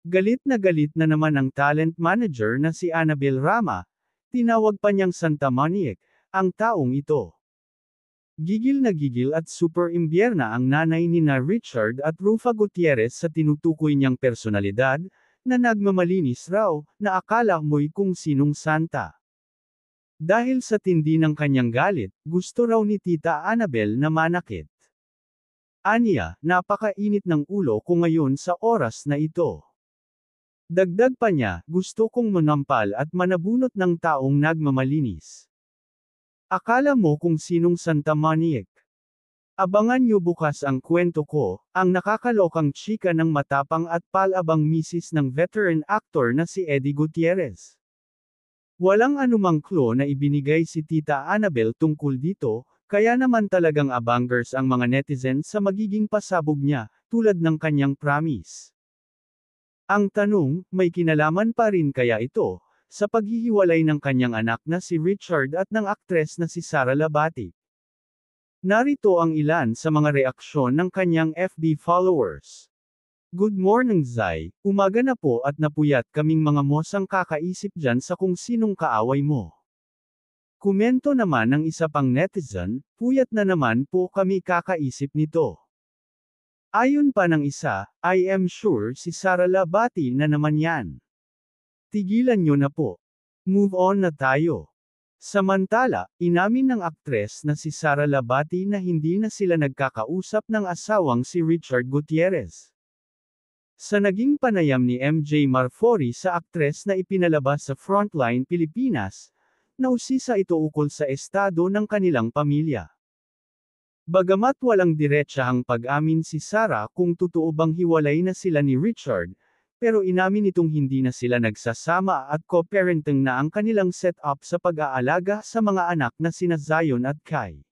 Galit na naman ang talent manager na si Annabel Rama, tinawag pa niyang Santa Maniac, ang taong ito. Gigil na gigil at super imbierna ang nanay ni na Richard at Rufa Gutierrez sa tinutukoy niyang personalidad, na nagmamalinis raw, na akala mo'y kung sinong santa. Dahil sa tindi ng kanyang galit, gusto raw ni Tita Annabel na manakit. Aniya, napakainit ng ulo ko ngayon sa oras na ito. Dagdag pa niya, gusto kong manampal at manabunot ng taong nagmamalinis. Akala mo kung sinong Santa Maniac? Abangan niyo bukas ang kwento ko, ang nakakalokang chika ng matapang at palabang misis ng veteran actor na si Eddie Gutierrez. Walang anumang clue na ibinigay si Tita Annabel tungkol dito, kaya naman talagang abangers ang mga netizens sa magiging pasabog niya, tulad ng kanyang promise. Ang tanong, may kinalaman pa rin kaya ito, sa paghihiwalay ng kanyang anak na si Richard at ng aktres na si Sara Labati? Narito ang ilan sa mga reaksyon ng kanyang FB followers. Good morning Zai, umaga na po at napuyat kaming mga mosang kakaisip dyan sa kung sinong kaaway mo. Komento naman ng isa pang netizen, puyat na naman po kami kakaisip nito. Ayon pa ng isa, I am sure si Sara Labati na naman yan. Tigilan nyo na po. Move on na tayo. Samantala, inamin ng aktres na si Sara Labati na hindi na sila nagkakausap ng asawang si Richard Gutierrez. Sa naging panayam ni MJ Marfori sa aktres na ipinalabas sa Frontline Pilipinas, nausisa ito ukol sa estado ng kanilang pamilya. Bagamat walang diretsahang pag-amin si Sara kung totoo bang hiwalay na sila ni Richard, pero inamin itong hindi na sila nagsasama at co-parenting na ang kanilang setup sa pag-aalaga sa mga anak na sina Zion at Kai.